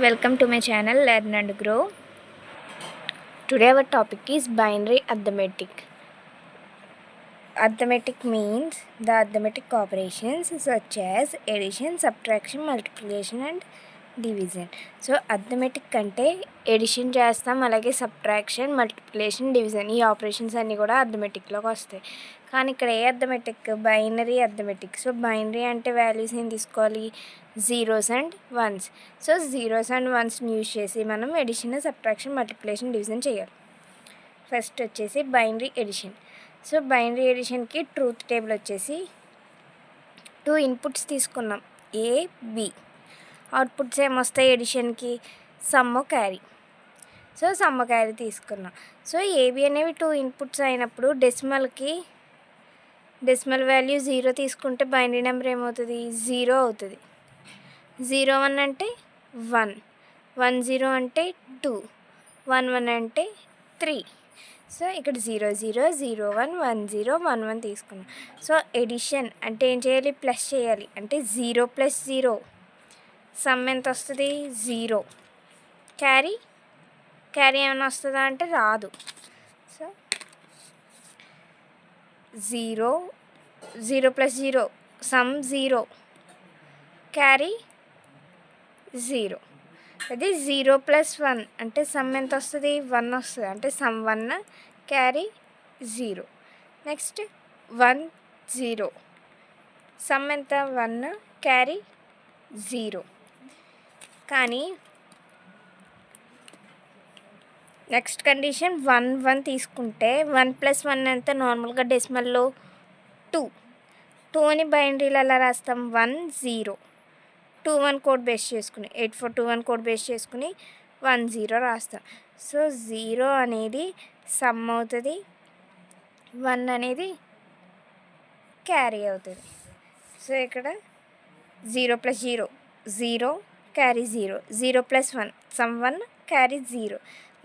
Welcome to my channel Learn and Grow. Today our topic is binary arithmetic. Arithmetic means the arithmetic operations such as addition, subtraction, multiplication and division. So arithmetic అంటే addition చేస్తాం, అలాగే subtraction, multiplication, division ఈ operations అన్నీ కూడా అర్థమెటిక్లోకి వస్తాయి. కానీ ఇక్కడ ఏ arithmetic? Binary arithmetic. So binary అంటే వాల్యూస్ ఏం తీసుకోవాలి? Zeros and ones. So zeros and వన్స్ని యూజ్ చేసి మనం ఎడిషన్, సబ్ట్రాక్షన్, మల్టిప్లికేషన్, డివిజన్ చేయాలి. ఫస్ట్ వచ్చేసి బైనరీ ఎడిషన్. సో బైనరీ ఎడిషన్కి ట్రూత్ టేబుల్ వచ్చేసి 2 ఇన్పుట్స్ తీసుకున్నాం, ఏ బి. అవుట్పుట్స్ ఏమొస్తాయి ఎడిషన్కి? Sum carry. So sum carry తీసుకున్నాం. సో ఏబి అనేవి 2 ఇన్పుట్స్ అయినప్పుడు డెసిమల్ వాల్యూ 0 తీసుకుంటే బైనరీ నెంబర్ ఏమవుతుంది? 0 అవుతుంది. 01 అంటే 1, 10 అంటే 2, 11 అంటే 3. సో ఇక్కడ 0 0 0 1 1 0 1 1 తీసుకున్నాం. సో ఎడిషన్ అంటే ఏం చేయాలి? ప్లస్ చేయాలి. అంటే 0 + 0 సమ్ ఎంత వస్తుంది? 0. క్యారీ ఏమైనా వస్తుందా అంటే రాదు. So 0 0 + 0 some 0, carry 0. అది 0 + 1 అంటే సమ్ ఎంత వస్తుంది? 1 వస్తుంది. అంటే సమ్ 1, క్యారీ 0. నెక్స్ట్ 1 0 సమ్ ఎంత? 1, క్యారీ 0. కానీ నెక్స్ట్ కండిషన్ 1 1 తీసుకుంటే 1 + 1 ఎంత? నార్మల్గా డెసిమల్లో 2. 2ని బైనరీలో ఎలా రాస్తాం? 1 0 2 1 కోడ్ బేస్ చేసుకుని 8421 కోడ్ బేస్ చేసుకుని 1 0 రాస్తాం. సో 0 అనేది సమ్ అవుతుంది, 1 అనేది క్యారీ అవుతుంది. సో ఇక్కడ 0 + 0 0, carry 0. 0 + 1 some 1, carry 0.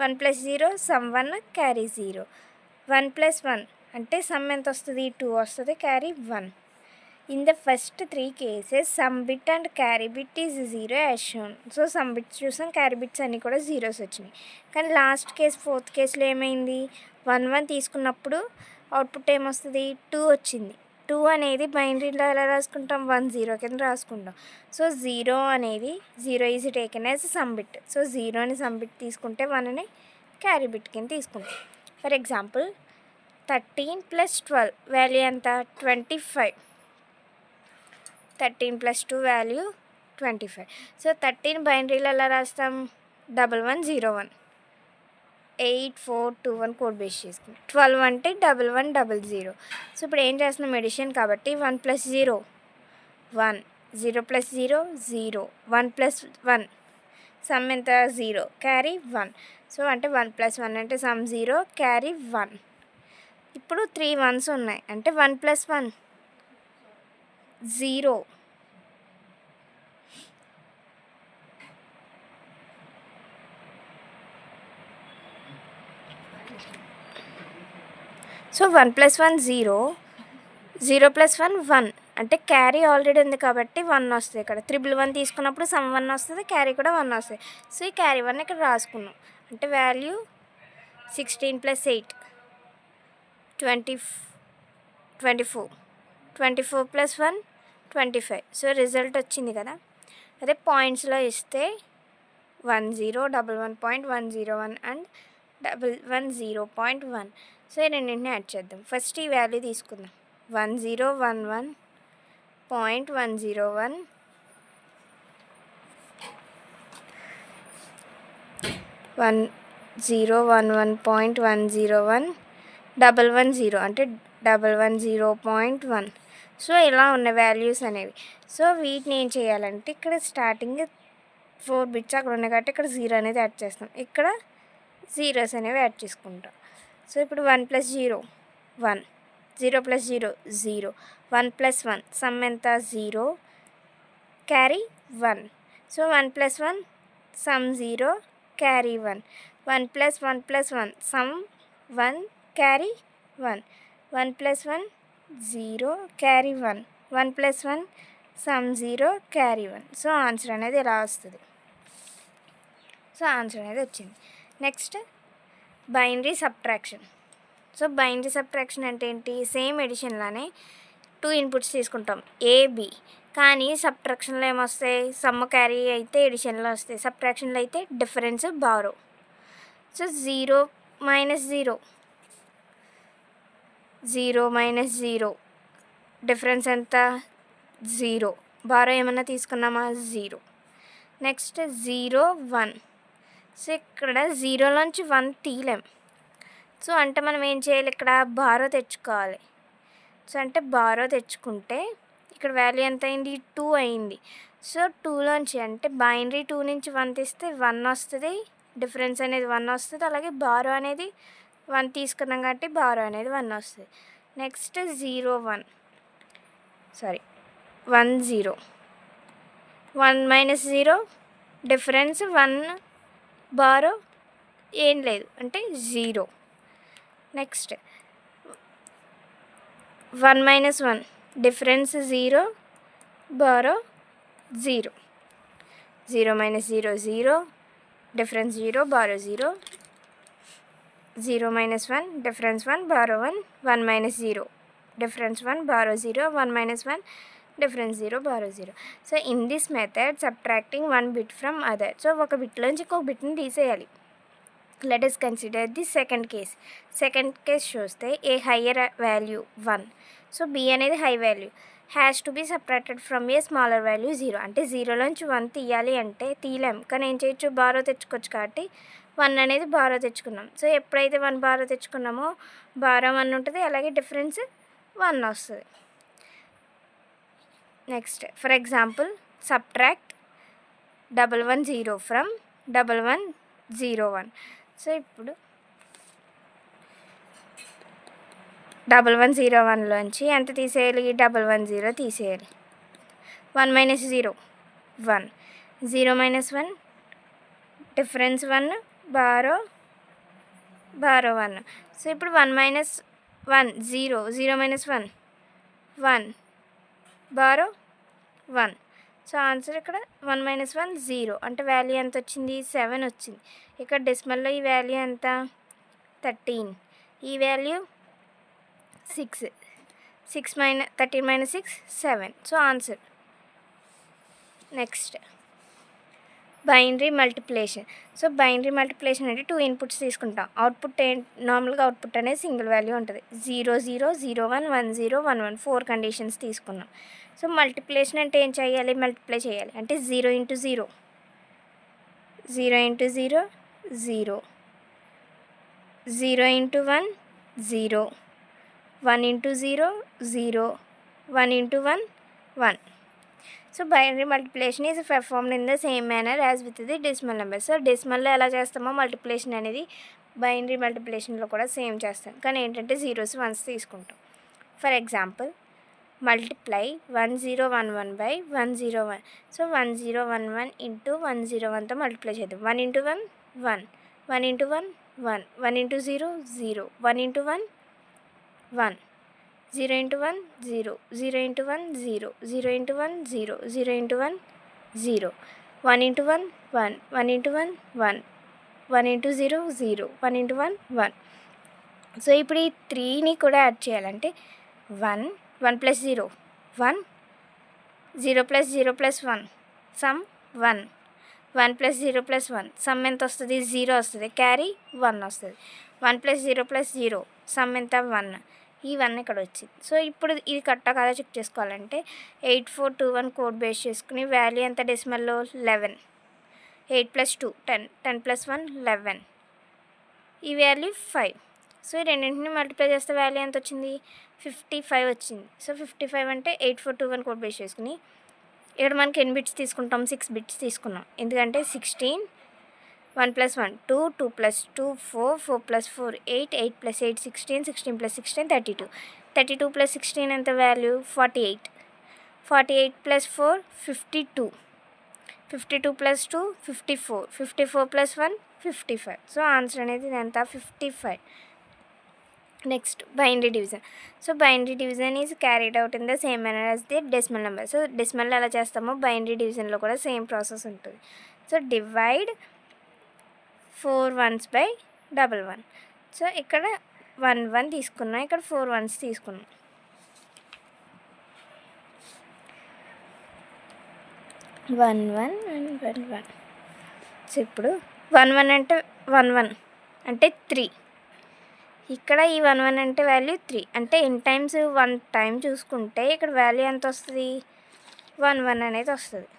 1 + 0 some 1, carry 0. 1 + 1 అంటే సమ్ ఎంత వస్తుంది? 2 వస్తుంది, carry 1. In the first 3 cases, sum bit and carry bit is 0 as shown. So some bits చూసాం, క్యారీ బిట్స్ అన్నీ కూడా జీరోస్ వచ్చినాయి. కానీ లాస్ట్ కేస్ 4th కేసులో ఏమైంది? 1 1 తీసుకున్నప్పుడు అవుట్పుట్ ఏమొస్తుంది? 2 వచ్చింది. 2 అనేది బైనరీలో ఎలా రాసుకుంటాం? 1 0 కింద రాసుకుంటాం. సో 0 అనేది 0 is taken as sum bit. So 0ని సమ్ బిట్ తీసుకుంటే 1ని క్యారీ బిట్ కింద తీసుకుంటాం. ఫర్ ఎగ్జాంపుల్ 13 + 12 వాల్యూ ఎంత? 25. 13 + 2 వాల్యూ 25. సో 13 బైనరీలో ఎలా రాస్తాం? 1101 8421 కోడ్ బేస్ చేసుకుని 12 అంటే 1100. సో ఇప్పుడు ఏం చేస్తున్నాం? ఎడిషన్ కాబట్టి 1 + 0 1, 0 + 0 0, 1 + 1 సమ్ ఎంత? 0, క్యారీ 1. సో అంటే 1 + 1 అంటే సమ్ 0, క్యారీ 1. ఇప్పుడు 3 1s ఉన్నాయి అంటే 1 + 1 0. సో 1 + 1 0, 0 + 1 1 అంటే క్యారీ ఆల్రెడీ ఉంది కాబట్టి 1 వస్తుంది. ఇక్కడ 111 తీసుకున్నప్పుడు సమ్ 1 వస్తుంది, క్యారీ కూడా 1 వస్తుంది. సో ఈ క్యారీ 1 ఇక్కడ రాసుకున్నాం. అంటే వాల్యూ 16 + 8 24 24 + 1 25. సో రిజల్ట్ వచ్చింది కదా. అదే పాయింట్స్లో ఇస్తే 10 11.101 అండ్ 110.1. సో ఈ రెండింటిని యాడ్ చేద్దాం. ఫస్ట్ ఈ వాల్యూ తీసుకుందాం. 1011.101 1011.101 110 అంటే 110.1. సో ఇలా ఉన్న వాల్యూస్ అనేవి. సో వీటిని ఏం చేయాలంటే ఇక్కడ స్టార్టింగ్ 4 బిట్స్ అక్కడ ఉన్నాయి కాబట్టి ఇక్కడ 0 అనేది యాడ్ చేస్తాం, ఇక్కడ జీరోస్ అనేవి యాడ్ చేసుకుంటాం. సో ఇప్పుడు 1 + 0 1, 0 + 0 0, 1 + 1 సమ్ ఎంత? 0, carry 1. So 1 + 1 some 0, carry 1. 1 + 1 + 1 some 1, carry 1. 1 + 1 0, carry 1. 1 + 1 some 0, carry 1. So answer అనేది ఇలా వస్తుంది. సో ఆన్సర్ అనేది వచ్చింది. Next binary subtraction. So binary subtraction అంటే ఏంటి? సేమ్ ఎడిషన్లానే 2 ఇన్పుట్స్ తీసుకుంటాం ఏబి, కానీ సబ్ట్రాక్షన్లో ఏమొస్తాయి? సమ్ క్యారీ అయితే ఎడిషన్లో వస్తాయి, సబ్ట్రాక్షన్లో అయితే difference borrow. So 0 minus 0, 0 minus 0 difference ఎంత? 0. బారో ఏమన్నా తీసుకున్నామా? 0. నెక్స్ట్ 0 1. సో ఇక్కడ 0లోంచి 1 తీయలేం. సో అంటే మనం ఏం చేయాలి? ఇక్కడ బారో తెచ్చుకోవాలి. సో అంటే బారో తెచ్చుకుంటే ఇక్కడ వాల్యూ ఎంత అయింది? 2 అయింది. సో 2లోంచి అంటే బైనరీ 2 నుంచి 1 తీస్తే 1 వస్తుంది, డిఫరెన్స్ అనేది 1 వస్తుంది. అలాగే బారో అనేది 1 తీసుకున్నాం కాబట్టి బారో అనేది 1 వస్తుంది. నెక్స్ట్ 0 1 0, 1 మైనస్ 0 డిఫరెన్స్ 1, బారో ఏం లేదు అంటే 0. Next 1 minus 1 difference 0, borrow 0. 0 minus 0 0, difference 0, borrow 0. 0 minus 1 difference 1, borrow 1. 1 minus 0 difference 1, borrow 0. 1 minus 1 difference 0, borrow 0. So in this method subtracting 1 bit from other. So ఒక బిట్లోంచి ఇంకొక బిట్ని తీసేయాలి. Let us consider the second case. Second case చూస్తే a higher value 1. So B అనేది high value has to be subtracted from a smaller value 0. అంటే 0లోంచి 1 తీయాలి అంటే తీయలేం, కానీ ఏం చేయొచ్చు? బారో తెచ్చుకోవచ్చు. కాబట్టి 1 అనేది బారో తెచ్చుకున్నాం. సో ఎప్పుడైతే 1 బారో తెచ్చుకున్నామో బారో 1 ఉంటుంది, అలాగే డిఫరెన్స్ 1 వస్తుంది. Next for example subtract 110 from 1101. So ఇప్పుడు 1101లోంచి ఎంత తీసేయాలి? 110 తీసేయాలి. 1 minus 0 1, 0 minus 1 difference 1, borrow 1. So ఇప్పుడు 1 minus 1 0, 0 minus 1 1, borrow 1. So answer ఇక్కడ 1 మైనస్ 1 0. అంటే వాల్యూ ఎంత వచ్చింది? 7 వచ్చింది. ఇక్కడ డెసిమల్లో ఈ వాల్యూ ఎంత? 13. ఈ value 6. 13 minus 6 7. So answer. Next binary multiplication. So binary multiplication అంటే 2 ఇన్పుట్స్ తీసుకుంటాం. అవుట్పుట్ నార్మల్గా అవుట్పుట్ అనేది సింగిల్ వాల్యూ ఉంటుంది. 0 0 0 1 1 0 1 1 4 కండిషన్స్ తీసుకున్నాం. సో మల్టిప్లికేషన్ అంటే ఏం చేయాలి? మల్టిప్లై చేయాలి. అంటే 0 into 0, 0 into 0 0, 0 into 1 0, 1 into 0 0, 1 into 1 1. So binary multiplication is performed in the same manner as with the decimal number. So డెసిమల్లో ఎలా చేస్తామో మల్టిప్లికేషన్ అనేది బైనరీ మల్టిప్లికేషన్లో కూడా సేమ్ చేస్తాం, కానీ ఏంటంటే 0s 1s తీసుకుంటాం. For example multiply 1011 by 101. So 1011 into 101తో మల్టిప్లై చేద్దాం. 1 into 1 1, 1 into 1 1, 1 into 0 0, 1 into 1 1, 0 into 1 0, 0 into 1 0, 0 into 1 0, 0 into 1 0, 1 into 1 1, 1 into 1 1, 1 into 0 0, 1 into 1 1. So ఇప్పుడు ఈ 3ని కూడా యాడ్ చేయాలంటే 1 1 plus 0 1, 0 plus 0 plus 1 some 1, 1 plus 0 plus 1 some ఎంత వస్తుంది? 0 వస్తుంది, క్యారీ 1 వస్తుంది. 1 ప్లస్ 0 ప్లస్ 0 సమ్ ఎంత? 1. ఈ 1 ఇక్కడ వచ్చింది. సో ఇప్పుడు ఇది కరెక్టా కాదా చెక్ చేసుకోవాలంటే 8421 కోడ్ బేస్ చేసుకుని వాల్యూ ఎంత డెసిమల్లో? 11. 8 ప్లస్ 2 10, 10 ప్లస్ 1 11, ఈ వాల్యూ 5. సో ఈ రెండింటిని మల్టిప్లై చేస్తే వాల్యూ ఎంత వచ్చింది? 55 వచ్చింది. సో 55 అంటే 8421 కోడ్ బేస్ చేసుకుని ఇక్కడ మనకి ఎన్ని బిట్స్ తీసుకుంటాం? 6 బిట్స్ తీసుకున్నాం. ఎందుకంటే 16, 1 plus 1 2, 2 plus 2 4, 4 plus 4 8, 8 plus 8 16, 16 plus 16 32, 32 plus 16 ఎంత value? 48, 48 plus 4 52, 52 plus 2 54, 54 plus 1 55. So answer అనేది ఎంత? 55. Next binary division. So binary division is carried out in the same manner as the decimal number. So డెసిమల్లో ఎలా చేస్తామో binary డివిజన్లో కూడా same process ఉంటుంది. So divide 4 1s by 11. So ఇక్కడ 1 1 తీసుకున్నాం, ఇక్కడ 4 1s తీసుకున్నాం. One one and 1 1. సో ఇప్పుడు 1 1 అంటే 1 1 అంటే 3. ఇక్కడ ఈ 1 1 అంటే వాల్యూ 3, అంటే ఎన్ టైమ్స్ 1 టైం చూసుకుంటే ఇక్కడ వాల్యూ ఎంత వస్తుంది, 1 1 అనేది వస్తుంది.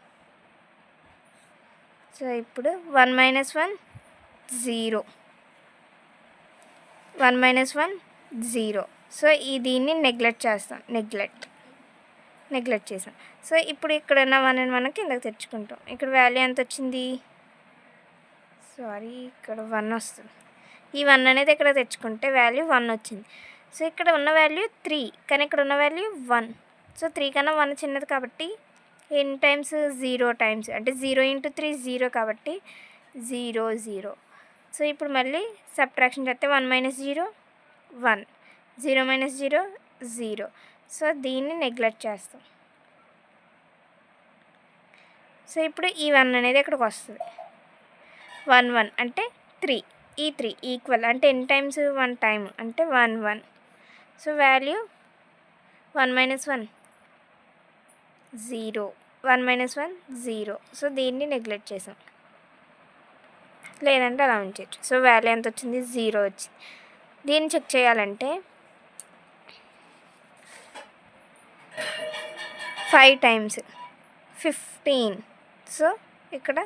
సో ఇప్పుడు 1 - 1 0, 1 - 1 0. సో దీన్ని నెగ్లెక్ట్ చేసాం. సో ఇప్పుడు ఇక్కడ ఉన్న 1 1 కిందకి తెచ్చుకుంటాం. ఇక్కడ వాల్యూ ఎంత వచ్చింది, ఇక్కడ 1 వస్తుంది. ఈ 1 అనేది ఇక్కడ తెచ్చుకుంటే వాల్యూ 1 వచ్చింది. సో ఇక్కడ ఉన్న వాల్యూ 3, కానీ ఇక్కడ ఉన్న వాల్యూ 1. సో 3 కన్నా 1 చిన్నది కాబట్టి ఎన్ టైమ్స్ 0 టైమ్స్, అంటే 0 × 3 0 కాబట్టి 0 0. సో ఇప్పుడు మళ్ళీ సబ్ట్రాక్షన్ చేస్తే 1 - 0 1, 0 - 0 0. సో దీన్ని నెగ్లెక్ట్ చేస్తాం. సో ఇప్పుడు ఈ 1 అనేది ఇక్కడికి వస్తుంది. 1 1 అంటే 3, ఈ 3 ఈక్వల్, అంటే ఎన్ టైమ్స్ 1 టైమ్ అంటే 1 1. So value 1 - 1 0, 1 - 1 0. సో దీన్ని నెగ్లెక్ట్ చేసాం, లేదంటే అలా ఉంచవచ్చు. సో వాల్యూ ఎంత వచ్చింది, 0 వచ్చింది. దీన్ని చెక్ చేయాలంటే 5 టైమ్స్ 15. సో ఇక్కడ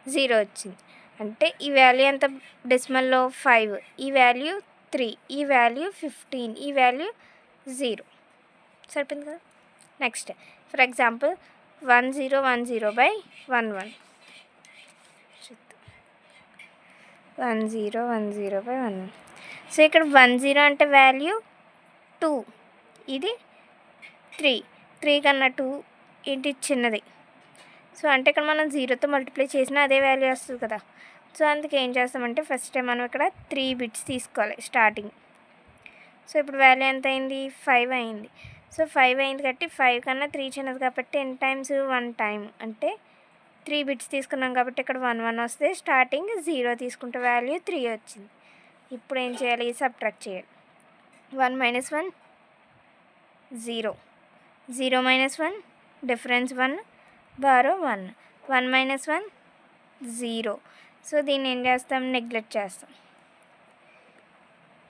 0 వచ్చింది, అంటే ఈ వాల్యూ ఎంత డెసిమల్లో 5, ఈ వాల్యూ 3, ఈ వాల్యూ 15, ఈ వాల్యూ 0. సరిపోయింది కదా. Next for example 1010 by 11. 1010 by 11. So ఇక్కడ 10 అంటే వాల్యూ 2, ఇది 3 కన్నా 2 ఏంటి చిన్నది. సో అంటే ఇక్కడ మనం 0తో మల్టిప్లై చేసినా అదే వాల్యూ వస్తుంది కదా. సో అందుకే ఏం చేస్తామంటే ఫస్ట్ టైం మనం ఇక్కడ 3 బిట్స్ తీసుకోవాలి స్టార్టింగ్. సో ఇప్పుడు వాల్యూ ఎంత అయింది, 5 అయింది. సో 5 అయింది కాబట్టి 5 కన్నా 3 చిన్నది కాబట్టి ఎన్ టైమ్స్ 1 టైం, అంటే 3 బిట్స్ తీసుకున్నాం కాబట్టి ఇక్కడ 1 1 వస్తే స్టార్టింగ్ 0 తీసుకుంటే వాల్యూ 3 వచ్చింది. ఇప్పుడు ఏం చేయాలి, సబ్ట్రాక్ట్ చేయాలి. 1 - 1 0, 0 - 1 డిఫరెన్స్ 1, బారో 1, 1 - 1 0. సో దీన్ని ఏం చేస్తాం, నెగ్లెక్ట్ చేస్తాం.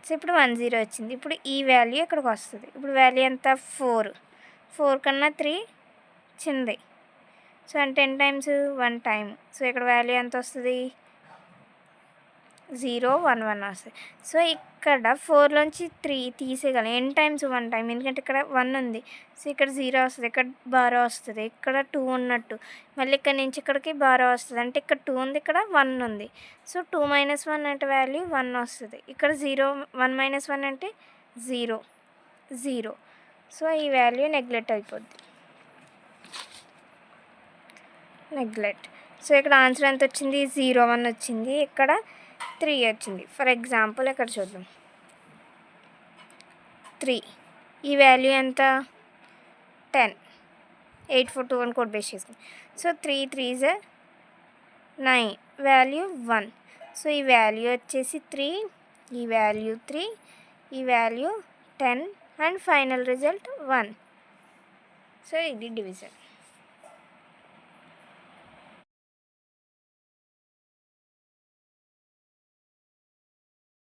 సో ఇప్పుడు 1 0 వచ్చింది. ఇప్పుడు ఈ వాల్యూ ఇక్కడికి వస్తుంది. ఇప్పుడు వాల్యూ ఎంత, 4 కన్నా 3 చిన్నది. సో అంటే 10 టైమ్స్ 1 టైమ్. సో ఇక్కడ వాల్యూ ఎంత వస్తుంది, 0 1 1 వస్తుంది. సో ఇక్కడ 4లోంచి 3 తీసేయగలం, ఎన్ టైమ్స్ 1 టైం, ఎందుకంటే ఇక్కడ 1 ఉంది. సో ఇక్కడ 0 వస్తుంది, ఇక్కడ బారో వస్తుంది, ఇక్కడ 2 ఉన్నట్టు, మళ్ళీ ఇక్కడ నుంచి ఇక్కడికి బారో వస్తుంది, అంటే ఇక్కడ 2 ఉంది, ఇక్కడ 1 ఉంది. సో 2 - 1 అంటే వాల్యూ 1 వస్తుంది. ఇక్కడ 1 - 1 అంటే 0 0. సో ఈ వాల్యూ నెగ్లెక్ట్ అయిపోద్ది, నెగ్లెక్ట్. సో ఇక్కడ ఆన్సర్ ఎంత వచ్చింది, 0 1 వచ్చింది, ఇక్కడ 3 వచ్చింది. ఫర్ ఎగ్జాంపుల్ ఇక్కడ చూద్దాం, 3, ఈ వాల్యూ ఎంత, 10, 8 4 2 1 కోడ్ బేస్ చేసుకుంది. So 3 3s 9, value 1. సో ఈ వాల్యూ వచ్చేసి 3, ఈ వాల్యూ 3, ఈ value 10 and final result 1. So ఇది డివిజన్.